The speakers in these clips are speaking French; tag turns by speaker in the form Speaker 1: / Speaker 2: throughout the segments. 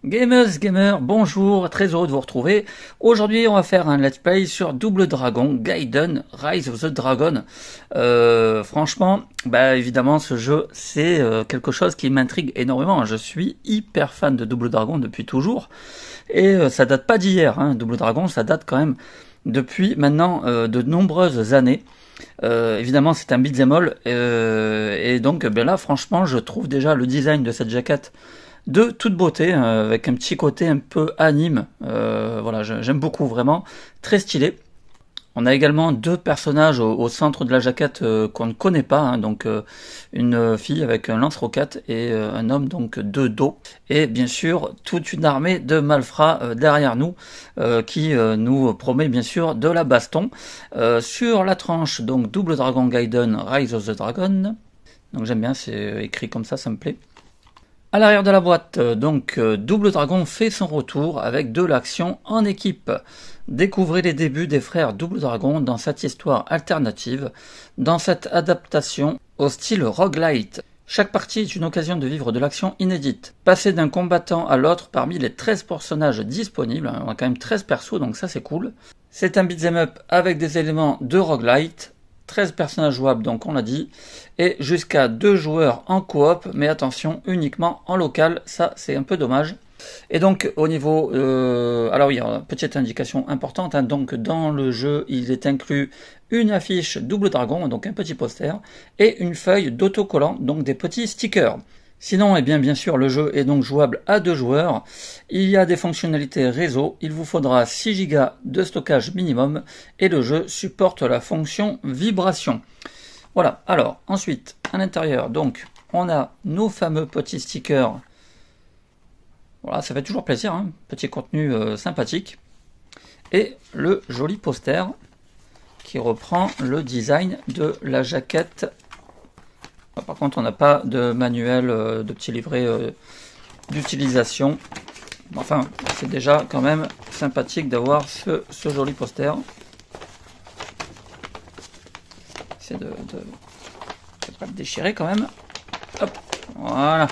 Speaker 1: Gamers, gamers, bonjour, très heureux de vous retrouver. Aujourd'hui, on va faire un let's play sur Double Dragon Gaiden Rise of the Dragon. Franchement, évidemment, ce jeu, c'est quelque chose qui m'intrigue énormément. Je suis hyper fan de Double Dragon depuis toujours. Et ça date pas d'hier, hein. Double Dragon, ça date quand même depuis maintenant de nombreuses années. Évidemment, c'est un beat'em all. Et donc, là, franchement, je trouve déjà le design de cette jaquette de toute beauté, avec un petit côté un peu anime. Voilà, j'aime beaucoup, vraiment, très stylé. On a également deux personnages au centre de la jaquette qu'on ne connaît pas, hein, donc une fille avec un lance-roquette et un homme donc de dos. Et bien sûr, toute une armée de malfrats derrière nous qui nous promet bien sûr de la baston. Sur la tranche, donc Double Dragon Gaiden Rise of the Dragon. Donc j'aime bien, c'est écrit comme ça me plaît. À l'arrière de la boîte, Double Dragon fait son retour avec de l'action en équipe. Découvrez les débuts des frères Double Dragon dans cette histoire alternative, dans cette adaptation au style roguelite. Chaque partie est une occasion de vivre de l'action inédite. Passer d'un combattant à l'autre parmi les 13 personnages disponibles, on a quand même 13 persos, donc ça c'est cool. C'est un beat'em up avec des éléments de roguelite. 13 personnages jouables, donc on l'a dit, et jusqu'à 2 joueurs en coop, mais attention, uniquement en local, ça c'est un peu dommage. Et donc au niveau, alors oui, petite indication importante, hein, donc dans le jeu il est inclus une affiche Double Dragon, donc un petit poster, et une feuille d'autocollant, donc des petits stickers. Sinon, bien sûr, le jeu est donc jouable à 2 joueurs. Il y a des fonctionnalités réseau. Il vous faudra 6 Go de stockage minimum et le jeu supporte la fonction vibration. Voilà. Alors, ensuite, à l'intérieur, donc, on a nos fameux petits stickers. Voilà, ça fait toujours plaisir, hein. Petit contenu sympathique. Et le joli poster qui reprend le design de la jaquette. Par contre, on n'a pas de manuel, de petit livret d'utilisation. Enfin, c'est déjà quand même sympathique d'avoir ce joli poster. C'est de pas le déchirer quand même. Hop, voilà.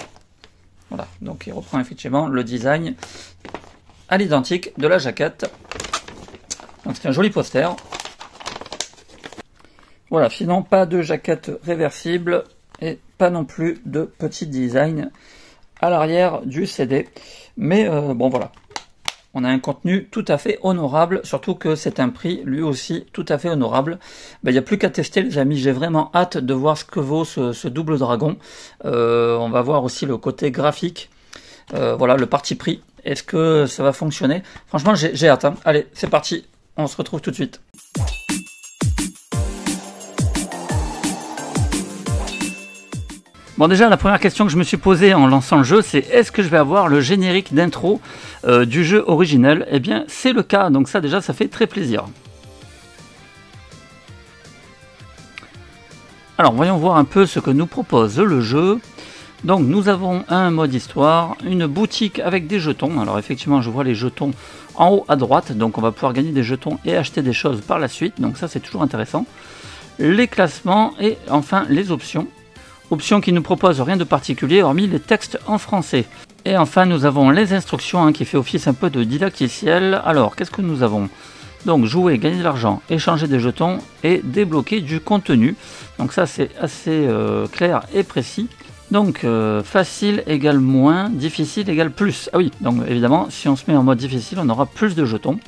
Speaker 1: Voilà, donc il reprend effectivement le design à l'identique de la jaquette. Donc c'est un joli poster. Voilà, sinon pas de jaquette réversible. Et pas non plus de petit design à l'arrière du CD. Mais bon voilà, on a un contenu tout à fait honorable, surtout que c'est un prix lui aussi tout à fait honorable. Il n'y a plus qu'à tester les amis, j'ai vraiment hâte de voir ce que vaut ce Double Dragon. On va voir aussi le côté graphique, voilà le parti pris. Est-ce que ça va fonctionner? Franchement j'ai hâte, hein. Allez c'est parti, on se retrouve tout de suite. Bon déjà la première question que je me suis posée en lançant le jeu, c'est est-ce que je vais avoir le générique d'intro du jeu originel? Eh bien c'est le cas, donc ça déjà ça fait très plaisir. Alors voyons voir un peu ce que nous propose le jeu. Donc nous avons un mode histoire, une boutique avec des jetons. Alors effectivement je vois les jetons en haut à droite, donc on va pouvoir gagner des jetons et acheter des choses par la suite, donc ça c'est toujours intéressant. Les classements et enfin les options. Option qui ne propose rien de particulier hormis les textes en français. Et enfin nous avons les instructions hein, qui fait office un peu de didacticiel. Alors qu'est-ce que nous avons? Donc jouer, gagner de l'argent, échanger des jetons et débloquer du contenu. Donc ça c'est assez clair et précis. Donc facile égale moins, difficile égale plus. Ah oui, donc évidemment si on se met en mode difficile on aura plus de jetons.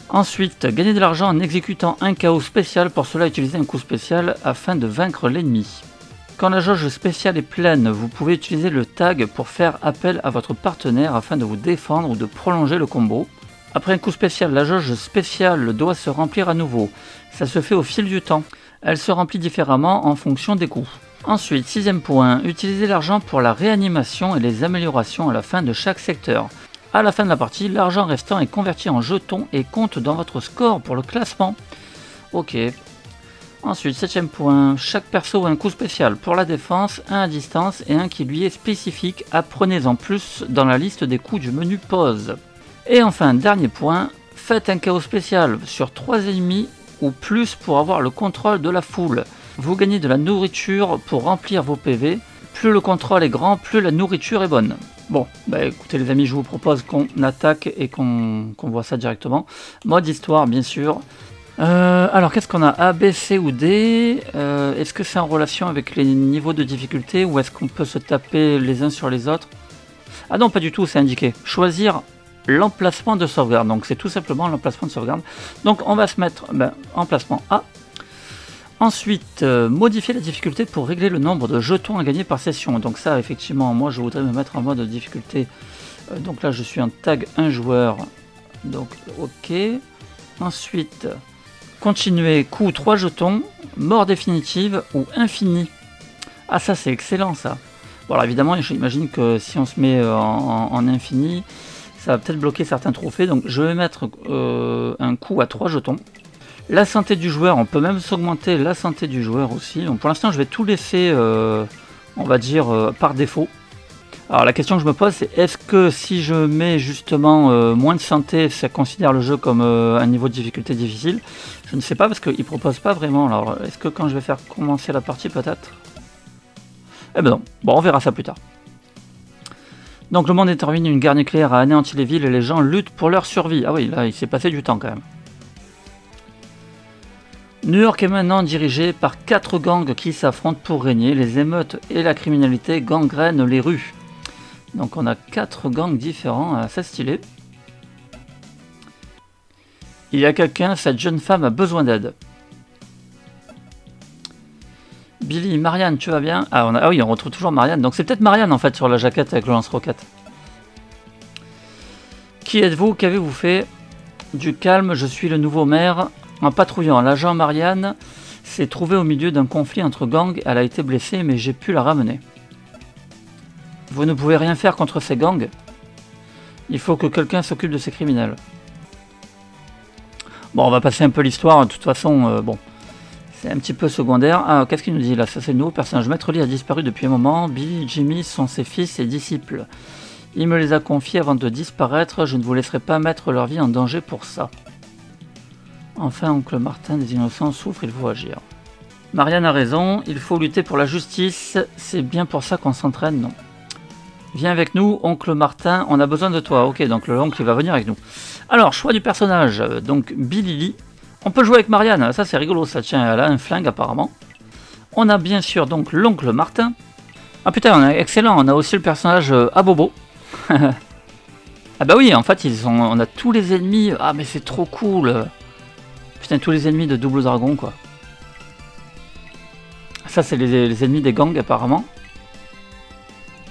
Speaker 1: Ensuite, gagner de l'argent en exécutant un chaos spécial. Pour cela utiliser un coup spécial afin de vaincre l'ennemi. Quand la jauge spéciale est pleine, vous pouvez utiliser le tag pour faire appel à votre partenaire afin de vous défendre ou de prolonger le combo. Après un coup spécial, la jauge spéciale doit se remplir à nouveau. Ça se fait au fil du temps. Elle se remplit différemment en fonction des coups. Ensuite, 6e point, utilisez l'argent pour la réanimation et les améliorations à la fin de chaque secteur. À la fin de la partie, l'argent restant est converti en jetons et compte dans votre score pour le classement. Ok. Ensuite, 7e point, chaque perso a un coup spécial pour la défense, un à distance et un qui lui est spécifique. Apprenez-en plus dans la liste des coups du menu pause. Et enfin, dernier point, faites un chaos spécial sur 3 ennemis ou plus pour avoir le contrôle de la foule. Vous gagnez de la nourriture pour remplir vos PV. Plus le contrôle est grand, plus la nourriture est bonne. Bon, bah écoutez les amis, je vous propose qu'on attaque et qu'on voit ça directement. Mode histoire, bien sûr. Alors, qu'est-ce qu'on a? A, B, C ou D? Est-ce que c'est en relation avec les niveaux de difficulté ou est-ce qu'on peut se taper les uns sur les autres? Ah non, pas du tout, c'est indiqué. Choisir l'emplacement de sauvegarde. Donc, c'est tout simplement l'emplacement de sauvegarde. Donc, on va se mettre emplacement A. Ensuite, modifier la difficulté pour régler le nombre de jetons à gagner par session. Donc ça, effectivement, moi, je voudrais me mettre en mode difficulté. Donc là, je suis en tag 1 joueur. Donc, ok. Ensuite, continuer, coup 3 jetons, mort définitive ou infini. Ah, ça, c'est excellent, ça. Bon, alors évidemment, j'imagine que si on se met en infini, ça va peut-être bloquer certains trophées. Donc, je vais mettre un coup à 3 jetons. La santé du joueur, on peut même s'augmenter la santé du joueur aussi. Donc pour l'instant, je vais tout laisser, on va dire, par défaut. Alors la question que je me pose, c'est est-ce que si je mets justement moins de santé, ça considère le jeu comme un niveau de difficulté difficile? Je ne sais pas parce qu'il ne propose pas vraiment. Alors est-ce que quand je vais faire commencer la partie peut-être? Eh ben non, bon on verra ça plus tard. Donc le monde détermine une guerre nucléaire a anéanti les villes et les gens luttent pour leur survie. Ah oui, là il s'est passé du temps quand même. New York est maintenant dirigé par 4 gangs qui s'affrontent pour régner. Les émeutes et la criminalité gangrènent les rues. Donc on a 4 gangs différents, assez stylé. Il y a quelqu'un, cette jeune femme a besoin d'aide. Billy, Marianne, tu vas bien? Ah oui, on retrouve toujours Marianne. Donc c'est peut-être Marianne en fait sur la jaquette avec le lance-roquette. Qui êtes-vous? Qu'avez-vous fait? Du calme, je suis le nouveau maire. En patrouillant, l'agent Marianne s'est trouvée au milieu d'un conflit entre gangs. Elle a été blessée, mais j'ai pu la ramener. Vous ne pouvez rien faire contre ces gangs. Il faut que quelqu'un s'occupe de ces criminels. Bon, on va passer un peu l'histoire. De toute façon, bon, c'est un petit peu secondaire. Ah, qu'est-ce qu'il nous dit là? Ça, c'est le nouveau personnage. Maître Lee a disparu depuis un moment. Billy et Jimmy sont ses fils et disciples. Il me les a confiés avant de disparaître. Je ne vous laisserai pas mettre leur vie en danger pour ça. Enfin, oncle Martin, des innocents souffrent, il faut agir. Marianne a raison, il faut lutter pour la justice, c'est bien pour ça qu'on s'entraîne, non? Viens avec nous, oncle Martin, on a besoin de toi. Ok, donc l'oncle va venir avec nous. Alors, choix du personnage, donc Billy Lee. On peut jouer avec Marianne, ça c'est rigolo, ça tient, elle a un flingue apparemment. On a bien sûr donc l'oncle Martin. Ah putain, on a, excellent, on a aussi le personnage Abobo. Ah bah oui, en fait, on a tous les ennemis, ah mais c'est trop cool. Putain, tous les ennemis de Double Dragon, quoi. Ça, c'est les ennemis des gangs, apparemment.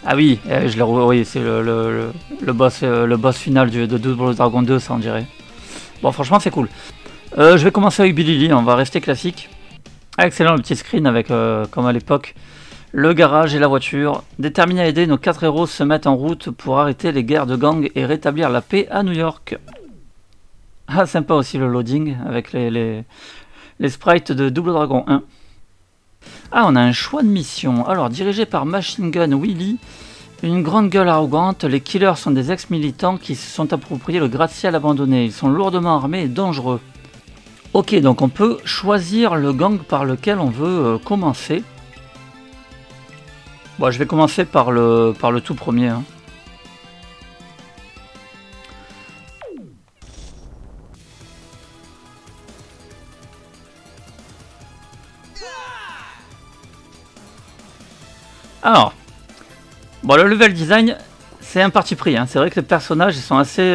Speaker 1: Ah oui, oui, c'est le boss final de Double Dragon 2, ça, on dirait. Bon, franchement, c'est cool. Je vais commencer avec Billy Lee, on va rester classique. Ah, excellent, le petit screen avec, comme à l'époque, le garage et la voiture. Déterminés à aider, nos 4 héros se mettent en route pour arrêter les guerres de gangs et rétablir la paix à New York. Ah, sympa aussi le loading avec les sprites de Double Dragon 1. Ah, on a un choix de mission. Alors, dirigé par Machine Gun Willy, une grande gueule arrogante, les killers sont des ex-militants qui se sont appropriés le gratte-ciel abandonné. Ils sont lourdement armés et dangereux. Ok, donc on peut choisir le gang par lequel on veut commencer. Bon, je vais commencer par le tout premier. Hein. Alors, bon, le level design, c'est un parti pris. Hein. C'est vrai que les personnages, ils sont assez...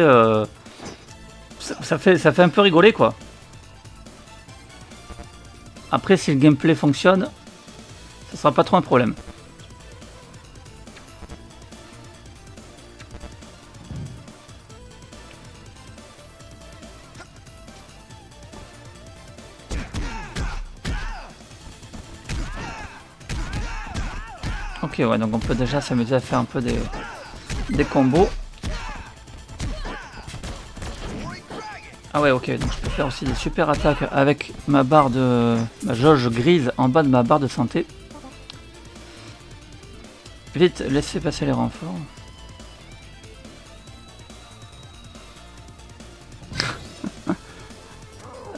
Speaker 1: ça fait un peu rigoler, quoi. Après, si le gameplay fonctionne, ça sera pas trop un problème. Ok, ouais, donc on peut déjà s'amuser à faire un peu des combos. Ah ouais, ok, donc je peux faire aussi des super attaques avec ma barre de... ma jauge grise en bas de ma barre de santé. Vite, laissez passer les renforts.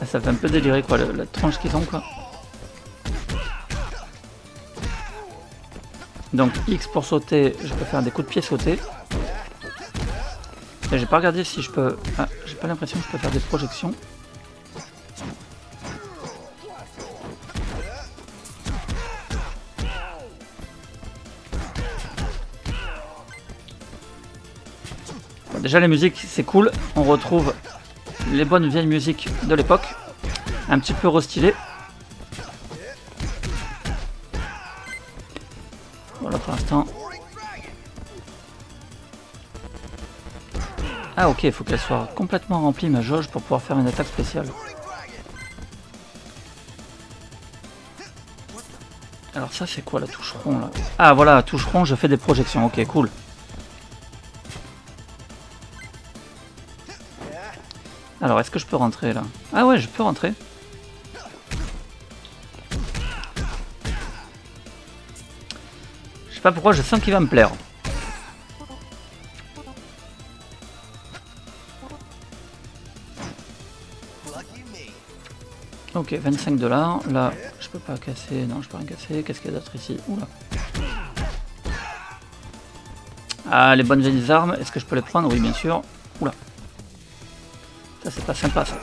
Speaker 1: Ça fait un peu délirer, quoi, la tronche qu'ils ont, quoi. Donc X pour sauter, je peux faire des coups de pied sauter. J'ai pas regardé si je peux... Ah, j'ai pas l'impression que je peux faire des projections. Bon, déjà les musiques c'est cool, on retrouve les bonnes vieilles musiques de l'époque, un petit peu restylées. Voilà pour l'instant. Ah ok, il faut qu'elle soit complètement remplie ma jauge pour pouvoir faire une attaque spéciale. Alors ça c'est quoi la touche rond là? Ah voilà, touche rond, je fais des projections, ok cool. Alors est-ce que je peux rentrer là? Ah ouais, je peux rentrer. Je sais pas pourquoi, je sens qu'il va me plaire. Ok, 25 $. Là, je peux pas casser. Non, je peux rien casser. Qu'est-ce qu'il y a d'autre ici? Oula. Ah, les bonnes vieilles armes. Est-ce que je peux les prendre? Oui, bien sûr. Oula. Ça, c'est pas sympa, ça.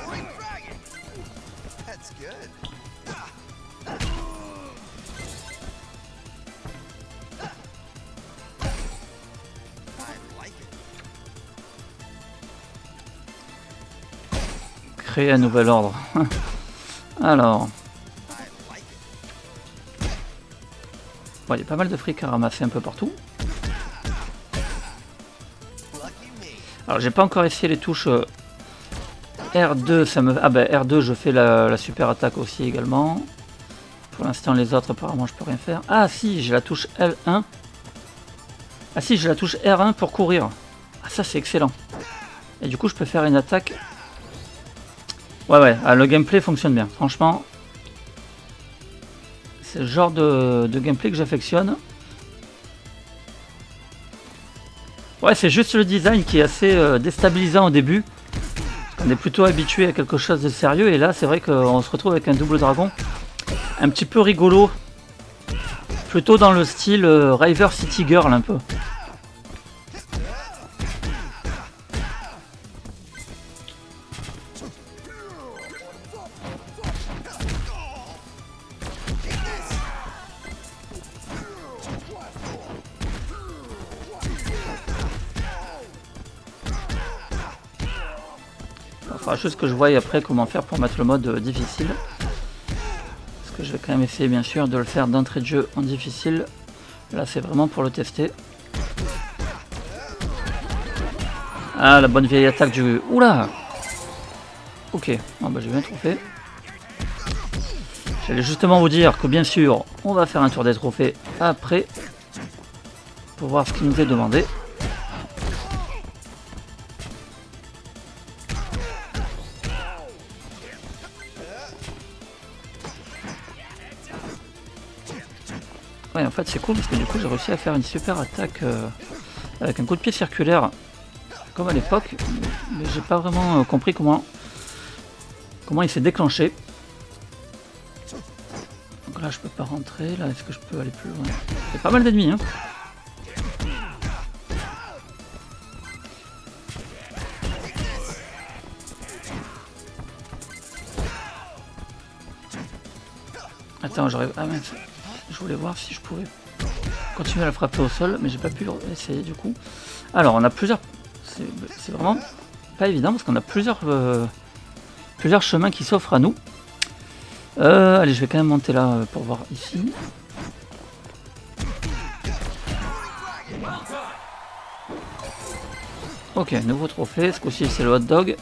Speaker 1: Créer un nouvel ordre. Alors. Bon, il y a pas mal de fric à ramasser un peu partout. Alors, j'ai pas encore essayé les touches R2. Ça me... Ah ben, R2, je fais la super attaque aussi également. Pour l'instant, les autres, apparemment, je peux rien faire. Ah si, j'ai la touche L1. Ah si, j'ai la touche R1 pour courir. Ah ça, c'est excellent. Et du coup, je peux faire une attaque... Ouais, ah, le gameplay fonctionne bien. Franchement, c'est le genre de gameplay que j'affectionne. Ouais, c'est juste le design qui est assez déstabilisant au début. On est plutôt habitué à quelque chose de sérieux. Et là, c'est vrai qu'on se retrouve avec un double dragon un petit peu rigolo. Plutôt dans le style River City Girl un peu. Enfin, juste que je voie après comment faire pour mettre le mode difficile. Parce que je vais quand même essayer bien sûr de le faire d'entrée de jeu en difficile. Là c'est vraiment pour le tester. Ah, la bonne vieille attaque du... Oula! Ok, bon, bah, j'ai bien trophée. J'allais justement vous dire que bien sûr, on va faire un tour des trophées après. Pour voir ce qui nous est demandé. Ouais, en fait c'est cool parce que du coup j'ai réussi à faire une super attaque avec un coup de pied circulaire comme à l'époque, mais j'ai pas vraiment compris comment il s'est déclenché. Donc là je peux pas rentrer, là est-ce que je peux aller plus loin? C'est pas mal d'ennemis hein. Attends, j'arrive... Ah mince. Je voulais voir si je pouvais continuer à la frapper au sol, mais j'ai pas pu essayer du coup. Alors, on a plusieurs... C'est vraiment pas évident parce qu'on a plusieurs chemins qui s'offrent à nous. Allez, je vais quand même monter là pour voir ici. Ok, nouveau trophée. Ce coup-ci, c'est le hot dog.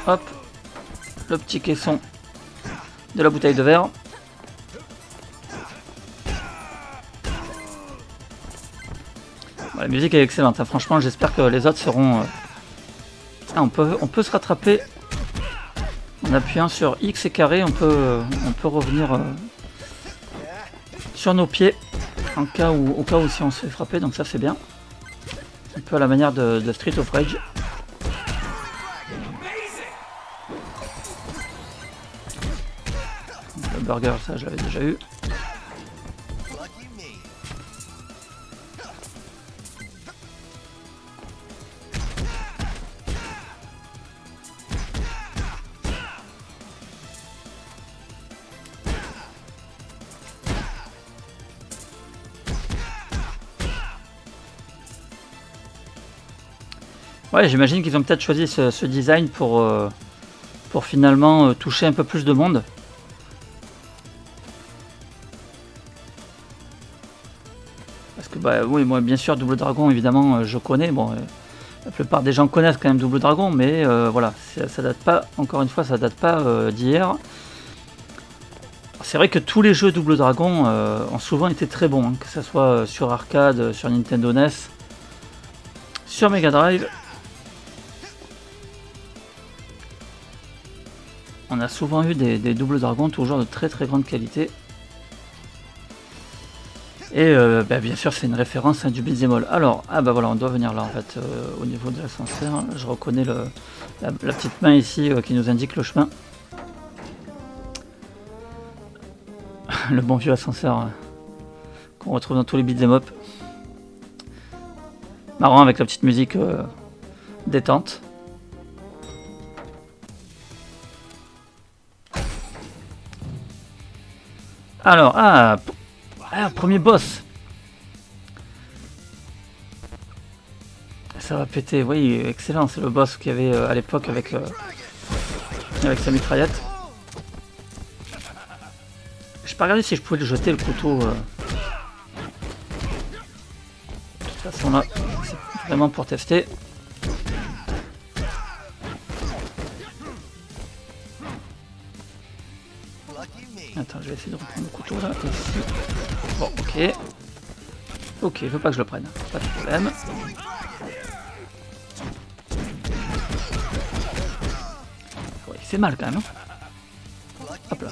Speaker 1: Hop. Le petit caisson de la bouteille de verre. Bon, la musique est excellente, hein. Franchement j'espère que les autres seront... Ah, on peut se rattraper en appuyant sur X et carré, on peut revenir sur nos pieds au cas où si on se fait frapper, donc ça c'est bien. Un peu à la manière de Street of Rage. Le burger, ça je l'avais déjà eu. Ouais, j'imagine qu'ils ont peut-être choisi ce design pour finalement toucher un peu plus de monde. Parce que bah oui, moi bien sûr Double Dragon évidemment je connais. Bon, la plupart des gens connaissent quand même Double Dragon, mais voilà, ça date pas. Encore une fois, ça date pas d'hier. C'est vrai que tous les jeux Double Dragon ont souvent été très bons, hein, que ce soit sur arcade, sur Nintendo NES, sur Mega Drive. On a souvent eu des Double Dragon toujours de très très grande qualité. Et bah, bien sûr c'est une référence du beat'em all. Alors, ah bah voilà, on doit venir là en fait, au niveau de l'ascenseur. Je reconnais la petite main ici qui nous indique le chemin. Le bon vieux ascenseur qu'on retrouve dans tous les beat'em up. Marrant avec la petite musique détente. Alors, premier boss. Ça va péter, oui, excellent, c'est le boss qu'il y avait à l'époque avec sa mitraillette. J'ai pas regardé si je pouvais le jeter le couteau. De toute façon là, c'est vraiment pour tester. Attends, je vais essayer de reprendre le couteau là, ici. Bon, ok. Ok, je veux pas que je le prenne, pas de problème. Ouais, il fait mal quand même. Hein. Hop là.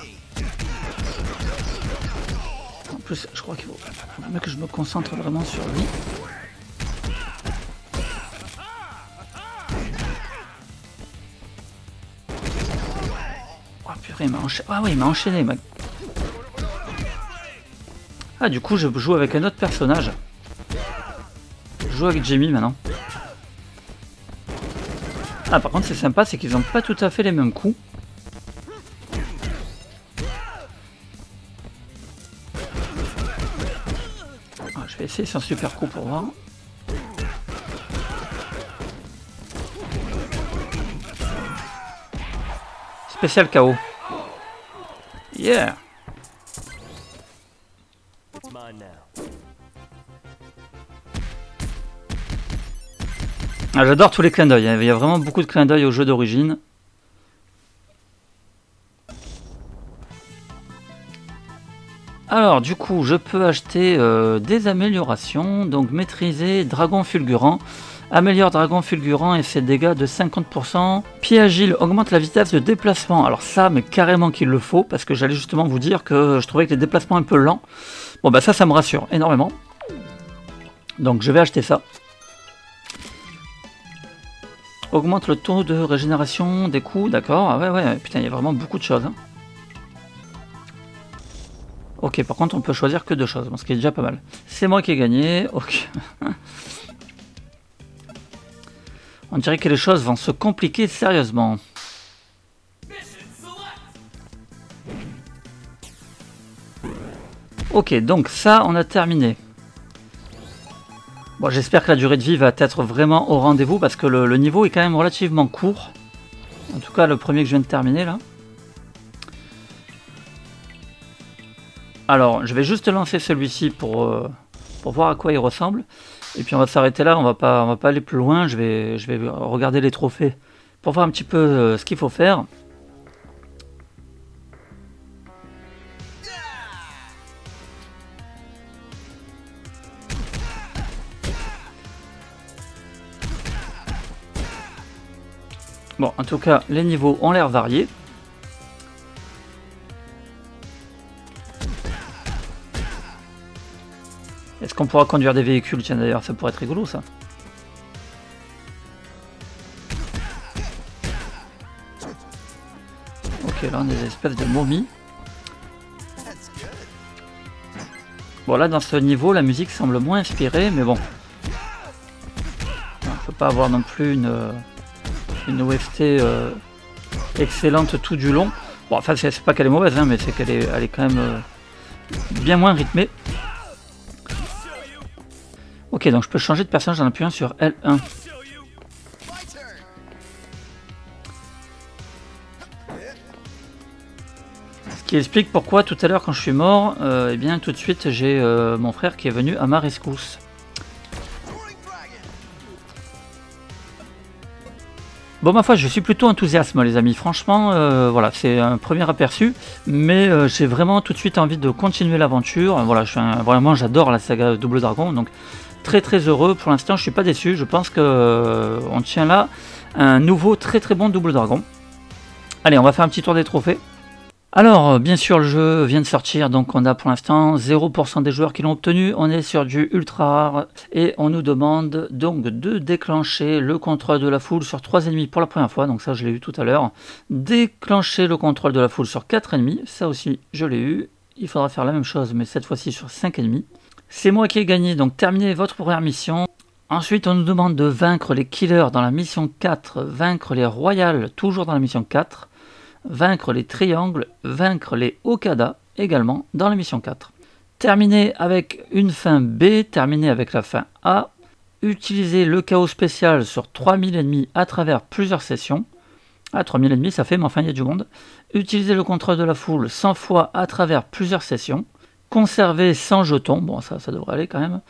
Speaker 1: En plus, je crois qu'il faut même que je me concentre vraiment sur lui. Oh purée, il m'a enchaîné. Ah oui, il m'a enchaîné. Ah, du coup, je joue avec un autre personnage. Je joue avec Jamie maintenant. Ah, par contre, c'est sympa, c'est qu'ils n'ont pas tout à fait les mêmes coups. Ah, je vais essayer son super coup pour voir. Spécial KO. Yeah! Ah, j'adore tous les clins d'œil, il y a vraiment beaucoup de clins d'œil au jeu d'origine. Alors du coup je peux acheter des améliorations, donc maîtriser Dragon Fulgurant, améliore Dragon Fulgurant et ses dégâts de 50%, pied agile augmente la vitesse de déplacement, alors ça mais carrément qu'il le faut, parce que j'allais justement vous dire que je trouvais que les déplacements un peu lents, bon bah ça me rassure énormément, donc je vais acheter ça. Augmente le taux de régénération des coups, d'accord, ah ouais, putain, il y a vraiment beaucoup de choses. Hein. Ok, par contre, on peut choisir que 2 choses, ce qui est déjà pas mal. C'est moi qui ai gagné, ok. On dirait que les choses vont se compliquer sérieusement. Ok, donc ça, on a terminé. Bon, j'espère que la durée de vie va être vraiment au rendez-vous parce que le niveau est quand même relativement court. En tout cas, le premier que je viens de terminer là. Alors, je vais juste lancer celui-ci pour voir à quoi il ressemble. Et puis on va s'arrêter là, on va pas aller plus loin. Je vais regarder les trophées pour voir un petit peu ce qu'il faut faire. Bon, en tout cas, les niveaux ont l'air variés. Est-ce qu'on pourra conduire des véhicules? Tiens, d'ailleurs, ça pourrait être rigolo, ça. Ok, là, on a des espèces de momies. Bon, là, dans ce niveau, la musique semble moins inspirée, mais bon. On ne peut pas avoir non plus une OST excellente tout du long. Bon, enfin, c'est pas qu'elle est mauvaise, hein, mais c'est qu'elle est quand même bien moins rythmée. Ok, donc je peux changer de personnage en appuyant sur L1. qui explique pourquoi tout à l'heure quand je suis mort, eh bien tout de suite j'ai mon frère qui est venu à ma rescousse. Bon, ma foi, je suis plutôt enthousiaste, les amis. Franchement, voilà, c'est un premier aperçu, mais j'ai vraiment tout de suite envie de continuer l'aventure. Voilà, vraiment, j'adore la saga Double Dragon, donc très très heureux. Pour l'instant, je suis pas déçu. Je pense que on tient là un nouveau très très bon Double Dragon. Allez, on va faire un petit tour des trophées. Alors, bien sûr, le jeu vient de sortir, donc on a pour l'instant 0% des joueurs qui l'ont obtenu. On est sur du ultra rare et on nous demande donc de déclencher le contrôle de la foule sur 3 ennemis pour la première fois, donc ça je l'ai eu tout à l'heure. Déclencher le contrôle de la foule sur 4 ennemis, ça aussi je l'ai eu. Il faudra faire la même chose, mais cette fois-ci sur 5 ennemis. C'est moi qui ai gagné, donc terminez votre première mission. Ensuite, on nous demande de vaincre les killers dans la mission 4, vaincre les royales toujours dans la mission 4. Vaincre les triangles, vaincre les Okada également dans la mission 4. Terminer avec une fin B, terminer avec la fin A. Utiliser le chaos spécial sur 3000 ennemis à travers plusieurs sessions. 3000 ennemis ça fait, mais enfin il y a du monde. Utiliser le contrôle de la foule 100 fois à travers plusieurs sessions. Conserver 100 jetons, bon ça devrait aller quand même.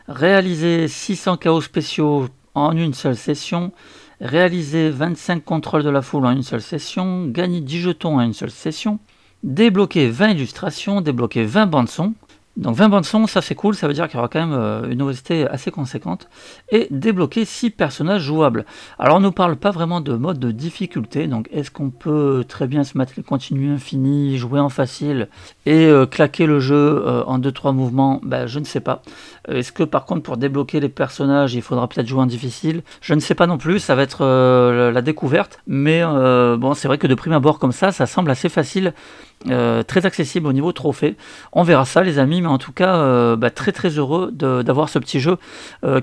Speaker 1: Réaliser 600 chaos spéciaux en une seule session. Réaliser 25 contrôles de la foule en une seule session, gagner 10 jetons en une seule session, débloquer 20 illustrations, débloquer 20 bandes son. Donc 20 bandes son, ça c'est cool, ça veut dire qu'il y aura quand même une OST assez conséquente. Et débloquer 6 personnages jouables. Alors on ne nous parle pas vraiment de mode de difficulté, donc est-ce qu'on peut très bien se mettre les continues infinies, jouer en facile et claquer le jeu en 2-3 mouvements? Je ne sais pas. Est-ce que par contre pour débloquer les personnages il faudra peut-être jouer en difficile? Je ne sais pas non plus, ça va être la découverte. Mais bon, c'est vrai que de prime abord comme ça semble assez facile. Très accessible au niveau trophée. On verra ça les amis, mais en tout cas très très heureux d'avoir ce petit jeu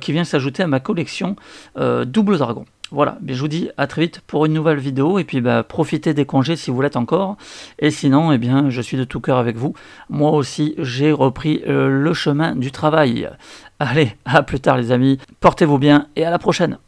Speaker 1: qui vient s'ajouter à ma collection Double Dragon. Voilà, je vous dis à très vite pour une nouvelle vidéo et puis profitez des congés si vous l'êtes encore. Et sinon, je suis de tout cœur avec vous. Moi aussi, j'ai repris le chemin du travail. Allez, à plus tard les amis, portez-vous bien et à la prochaine.